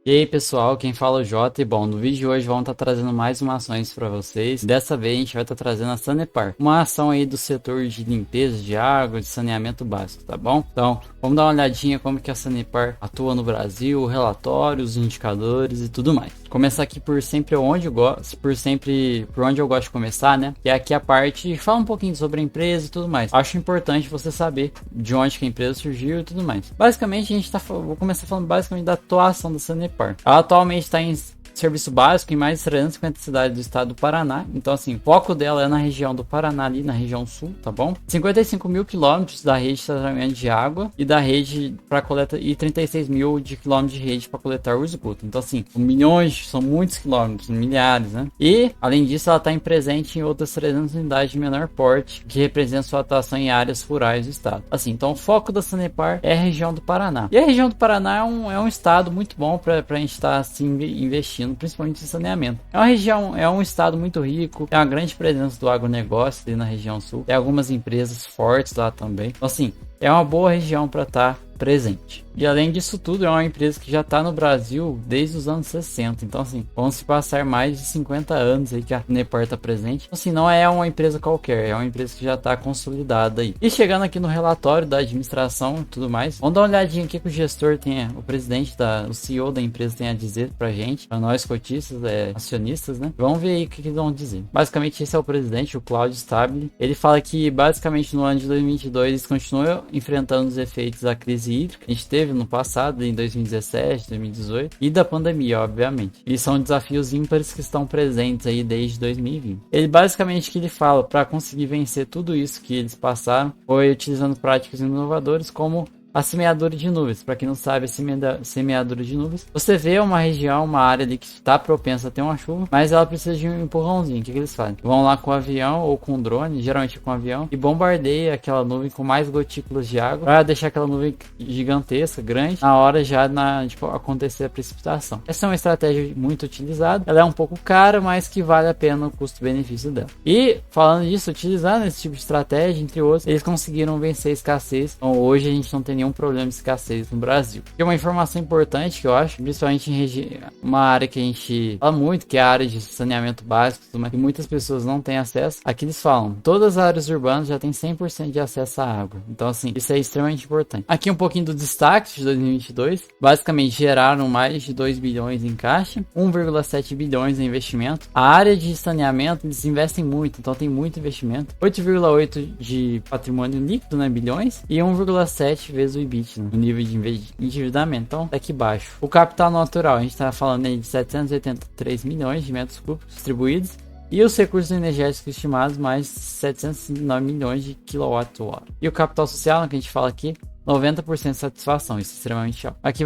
E aí pessoal, quem fala é o Jota e bom, no vídeo de hoje vamos estar trazendo mais uma ações para vocês. Dessa vez a gente vai estar trazendo a Sanepar, uma ação aí do setor de limpeza de água, de saneamento básico, tá bom? Então vamos dar uma olhadinha como que a Sanepar atua no Brasil, o relatório, os indicadores e tudo mais. Começar aqui por sempre onde eu gosto, por onde eu gosto de começar, né? Que é aqui a parte fala um pouquinho sobre a empresa e tudo mais. Acho importante você saber de onde que a empresa surgiu e tudo mais. Basicamente vou começar falando basicamente da atuação da Sanepar. Ela atualmente está em serviço básico em mais de 350 cidades do estado do Paraná. Então, assim, o foco dela é na região do Paraná, ali na região sul, tá bom? 55 mil quilômetros da rede de tratamento de água e da rede para coleta e 36 mil de quilômetros de rede para coletar o esgoto. Então, assim, milhões, são muitos quilômetros, milhares, né? E, além disso, ela está presente em outras 300 unidades de menor porte, que representam sua atuação em áreas rurais do estado. Assim, então, o foco da Sanepar é a região do Paraná. E a região do Paraná é um estado muito bom para a gente estar assim investindo, principalmente em saneamento. É uma região, é um estado muito rico, tem uma grande presença do agronegócio ali na região sul, tem algumas empresas fortes lá também. Então, assim, é uma boa região para estar presente. E além disso tudo, é uma empresa que já está no Brasil desde os anos 60. Então, assim, vão se passar mais de 50 anos aí que a Sanepar está presente. Então, assim, não é uma empresa qualquer, é uma empresa que já está consolidada aí. E chegando aqui no relatório da administração e tudo mais, vamos dar uma olhadinha aqui que o gestor tem, o presidente, o CEO da empresa tem a dizer pra gente, pra nós cotistas, acionistas, né? Vamos ver aí o que eles vão dizer. Basicamente, esse é o presidente, o Cláudio Stabile. Ele fala que, basicamente, no ano de 2022, eles continuam enfrentando os efeitos da crise hídrica que a gente teve no passado, em 2017, 2018, e da pandemia, obviamente. E são desafios ímpares que estão presentes aí desde 2020. Ele basicamente que ele fala para conseguir vencer tudo isso que eles passaram foi utilizando práticas inovadoras como a semeadura de nuvens. Para quem não sabe, a semeadura de nuvens, você vê uma região, uma área ali que está propensa a ter uma chuva, mas ela precisa de um empurrãozinho. O que eles fazem? Vão lá com o avião ou com o drone, geralmente com o avião, e bombardeia aquela nuvem com mais gotículas de água para deixar aquela nuvem gigantesca, grande, na hora já de acontecer a precipitação. Essa é uma estratégia muito utilizada. Ela é um pouco cara, mas que vale a pena o custo-benefício dela. E falando disso, utilizando esse tipo de estratégia, entre outros, eles conseguiram vencer a escassez. Então hoje a gente não tem nenhum problema de escassez no Brasil. E uma informação importante que eu acho, principalmente em uma área que a gente fala muito, que é a área de saneamento básico, que muitas pessoas não têm acesso. Aqui eles falam, todas as áreas urbanas já têm 100% de acesso à água. Então, assim, isso é extremamente importante. Aqui um pouquinho do destaque de 2022. Basicamente, geraram mais de 2 bilhões em caixa, 1,7 bilhões em investimento. A área de saneamento, eles investem muito, então tem muito investimento. 8,8 de patrimônio líquido, né, bilhões, e 1,7 vezes o EBITDA, no nível de endividamento. Então, tá aqui baixo. O capital natural, a gente tá falando aí de 783 milhões de metros cúbicos distribuídos. E os recursos energéticos estimados, mais 709 milhões de kWh. E o capital social, que a gente fala aqui, 90% de satisfação, isso é extremamente alto. Aqui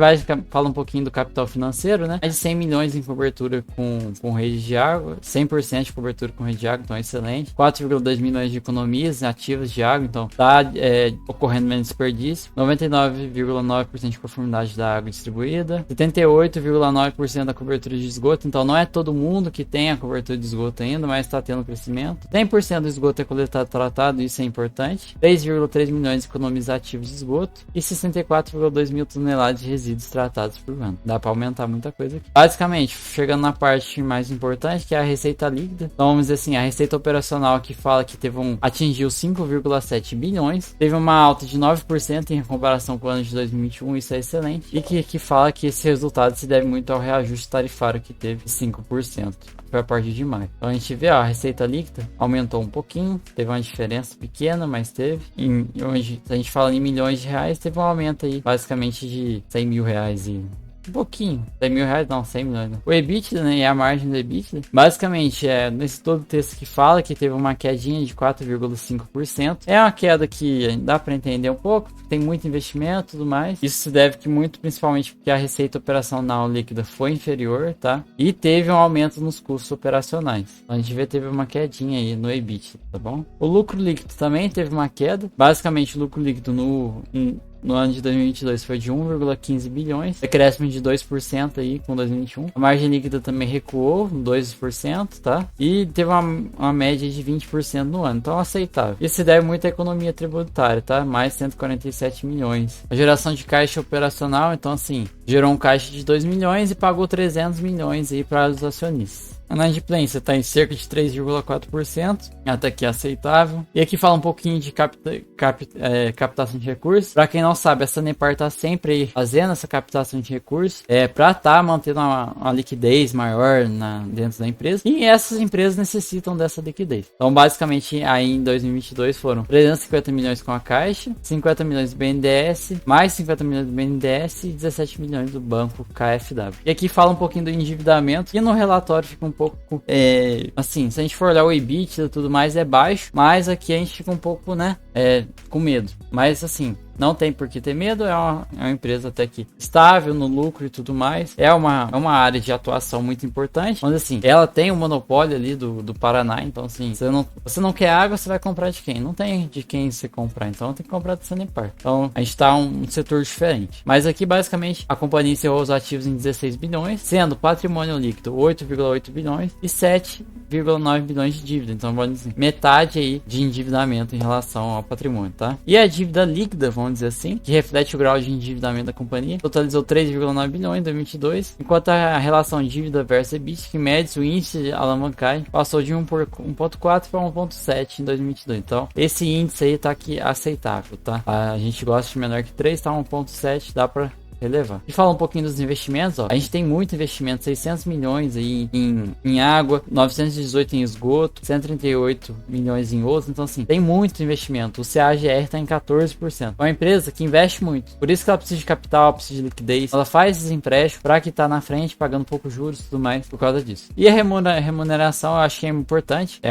fala um pouquinho do capital financeiro, né? Mais de 100 milhões em cobertura com rede de água, 100% de cobertura com rede de água, então é excelente. 4,2 milhões de economias ativas de água, então tá ocorrendo menos desperdício. 99,9% de conformidade da água distribuída. 78,9% da cobertura de esgoto, então não é todo mundo que tem a cobertura de esgoto ainda, mas está tendo crescimento. 100% do esgoto é coletado e tratado, isso é importante. 3,3 milhões de economias ativas de esgoto. E 64,2 mil toneladas de resíduos tratados por ano. Dá para aumentar muita coisa aqui. Basicamente, chegando na parte mais importante, que é a receita líquida. Então, vamos dizer assim, a receita operacional que fala que atingiu 5,7 bilhões. Teve uma alta de 9% em comparação com o ano de 2021, isso é excelente. E que fala que esse resultado se deve muito ao reajuste tarifário que teve 5%. Foi a partir de maio. Então a gente vê, a receita líquida aumentou um pouquinho, teve uma diferença pequena, mas teve. Hoje, se a gente fala em milhões de reais, teve um aumento aí, basicamente de 100 mil reais e um pouquinho, 100 mil reais, não, 100 milhões. Não. O EBITDA, né, e a margem do EBITDA, basicamente, nesse todo texto que fala que teve uma quedinha de 4,5%. É uma queda que dá para entender um pouco, tem muito investimento e tudo mais. Isso se deve que muito, principalmente porque a receita operacional líquida foi inferior, tá? E teve um aumento nos custos operacionais. Então, a gente vê teve uma quedinha aí no EBITDA, tá bom? O lucro líquido também teve uma queda. Basicamente, o lucro líquido no ano de 2022 foi de 1,15 bilhões, decréscimo de 2% aí com 2021. A margem líquida também recuou 2%, tá? E teve uma média de 20% no ano, então aceitável. Isso se deve muito à economia tributária, tá? Mais 147 milhões. A geração de caixa operacional, então assim, gerou um caixa de 2 milhões e pagou 300 milhões aí para os acionistas. A inadimplência está em cerca de 3,4%, até que é aceitável. E aqui fala um pouquinho de captação de recursos. Para quem não sabe, a Sanepar está sempre aí fazendo essa captação de recursos para estar mantendo uma liquidez maior dentro da empresa. E essas empresas necessitam dessa liquidez. Então, basicamente, aí em 2022 foram 350 milhões com a Caixa, 50 milhões do BNDES, mais 50 milhões do BNDES e 17 milhões do banco KfW. E aqui fala um pouquinho do endividamento, e no relatório fica um pouco assim, se a gente for olhar o EBITDA e tudo mais, é baixo, mas aqui a gente fica um pouco, né, com medo. Mas assim, não tem por que ter medo, é uma empresa até que estável no lucro e tudo mais. É uma área de atuação muito importante, mas assim, ela tem um monopólio ali do Paraná, então assim, você não quer água, você vai comprar de quem? Não tem de quem você comprar, então tem que comprar da Sanepar. Então a gente tá um setor diferente. Mas aqui basicamente a companhia encerrou os ativos em 16 bilhões, sendo patrimônio líquido 8,8 bilhões e 7,9 bilhões de dívida. Então vamos dizer, metade aí de endividamento em relação ao patrimônio, tá? E a dívida líquida, vamos dizer assim, que reflete o grau de endividamento da companhia, totalizou 3,9 bilhões em 2022, enquanto a relação dívida versus EBITDA, que mede o índice de alavancagem, passou de 1,4 para 1,7 em 2022. Então, esse índice aí tá aqui aceitável, tá? A gente gosta de menor que 3, tá 1,7, dá para relevar. E fala um pouquinho dos investimentos, ó. A gente tem muito investimento, 600 milhões aí em água, 918 em esgoto, 138 milhões em outros. Então assim, tem muito investimento. O CAGR está em 14%. É uma empresa que investe muito. Por isso que ela precisa de capital, precisa de liquidez. Ela faz esses empréstimos para que tá na frente, pagando pouco juros e tudo mais por causa disso. E a remuneração eu acho que é importante.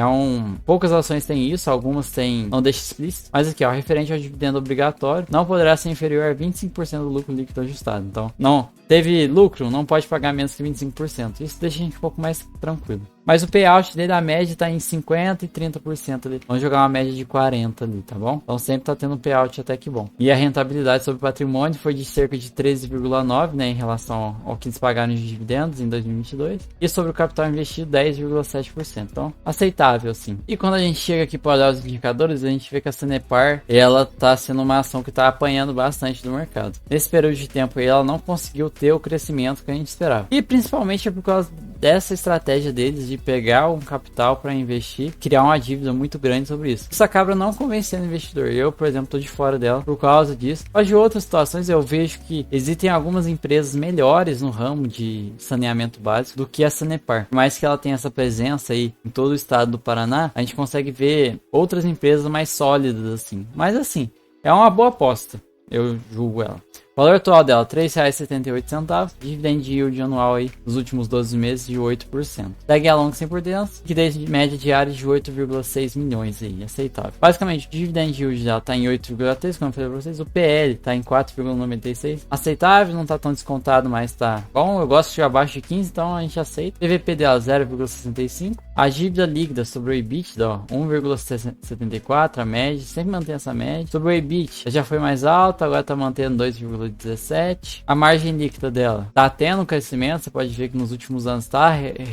Poucas ações têm isso, algumas têm, não deixa explícito. Mas aqui, ó, referente ao dividendo obrigatório, não poderá ser inferior a 25% do lucro líquido ajustado. Então, não teve lucro, não pode pagar menos que 25%. Isso deixa a gente um pouco mais tranquilo. Mas o payout dele, a média tá em 50% e 30% ali. Vamos jogar uma média de 40% ali, tá bom? Então sempre tá tendo um payout até que bom. E a rentabilidade sobre o patrimônio foi de cerca de 13,9%, né, em relação ao que eles pagaram de dividendos em 2022. E sobre o capital investido, 10,7%. Então, aceitável, sim. E quando a gente chega aqui para olhar os indicadores, a gente vê que a Sanepar, ela tá sendo uma ação que tá apanhando bastante do mercado. Nesse período de tempo aí, ela não conseguiu ter o crescimento que a gente esperava. E principalmente é por causa dessa estratégia deles de pegar um capital para investir, criar uma dívida muito grande sobre isso. Isso acaba não convencendo o investidor. Eu, por exemplo, tô de fora dela por causa disso. Mas de outras situações eu vejo que existem algumas empresas melhores no ramo de saneamento básico do que a Sanepar. Por mais que ela tenha essa presença aí em todo o estado do Paraná, a gente consegue ver outras empresas mais sólidas assim. Mas assim, é uma boa aposta. Eu julgo ela. O valor atual dela, R$ 3,78. Dividend yield anual aí, nos últimos 12 meses, de 8%. Segue a long sem por dentro, liquidez de média diária de 8,6 milhões aí, aceitável. Basicamente, o dividend yield dela tá em 8,3, como eu falei pra vocês. O PL tá em 4,96. Aceitável, não tá tão descontado, mas tá bom. Eu gosto de abaixo de 15, então a gente aceita. PVP dela, 0,65. A dívida líquida sobre o EBITDA, ó, 1,74, a média, sempre mantém essa média. Sobre o EBITDA, já foi mais alta, agora tá mantendo 2,17. A margem líquida dela tá tendo crescimento, você pode ver que nos últimos anos tá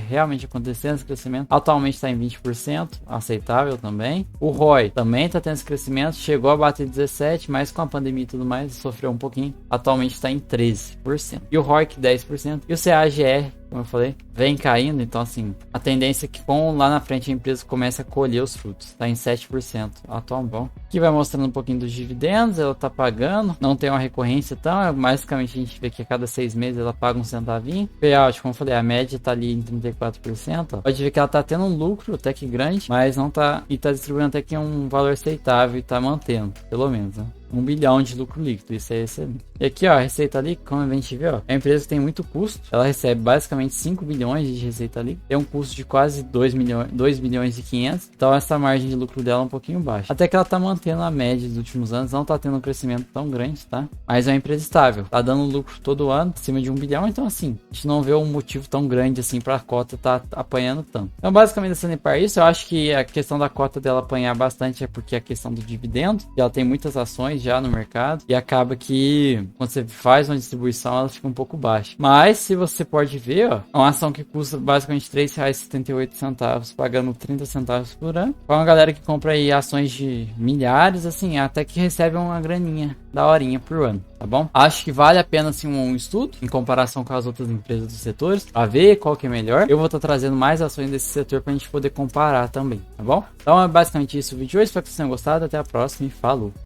realmente acontecendo esse crescimento. Atualmente está em 20%, aceitável também. O ROI também tá tendo esse crescimento, chegou a bater 17%, mas com a pandemia e tudo mais, sofreu um pouquinho. Atualmente está em 13%. E o ROIC 10%. E o CAGR, como eu falei, vem caindo, então assim, a tendência é que lá na frente a empresa comece a colher os frutos, tá em 7% atualmente. Bom, aqui vai mostrando um pouquinho dos dividendos, ela tá pagando, não tem uma recorrência, então basicamente a gente vê que a cada 6 meses ela paga um centavinho. Payout, como eu falei, a média tá ali em 34%, ó. Pode ver que ela tá tendo um lucro até que grande, mas não tá, e tá distribuindo até que um valor aceitável e tá mantendo, pelo menos, né? 1 bilhão de lucro líquido, isso é excelente. E aqui, ó, a receita ali, como a gente vê, ó, é uma empresa que tem muito custo. Ela recebe basicamente 5 bilhões de receita ali. Tem um custo de quase 2 bilhões e 500. Então essa margem de lucro dela é um pouquinho baixa. Até que ela tá mantendo a média dos últimos anos, não tá tendo um crescimento tão grande, tá? Mas é uma empresa estável. Tá dando lucro todo ano, acima de 1 bilhão. Então assim, a gente não vê um motivo tão grande assim pra cota tá apanhando tanto. Então basicamente a Sanepar é isso. Eu acho que a questão da cota dela apanhar bastante é porque a questão do dividendo. E ela tem muitas ações ações já no mercado e acaba que quando você faz uma distribuição ela fica um pouco baixa. Mas se você pode ver, ó, é uma ação que custa basicamente R$3,78, pagando 30 centavos por ano. Para uma galera que compra aí ações de milhares, assim, até que recebe uma graninha da horinha por ano, tá bom? Acho que vale a pena assim um estudo em comparação com as outras empresas dos setores, para ver qual que é melhor. Eu vou estar trazendo mais ações desse setor para a gente poder comparar também, tá bom? Então é basicamente isso o vídeo de hoje. Espero que vocês tenham gostado. Até a próxima e falou!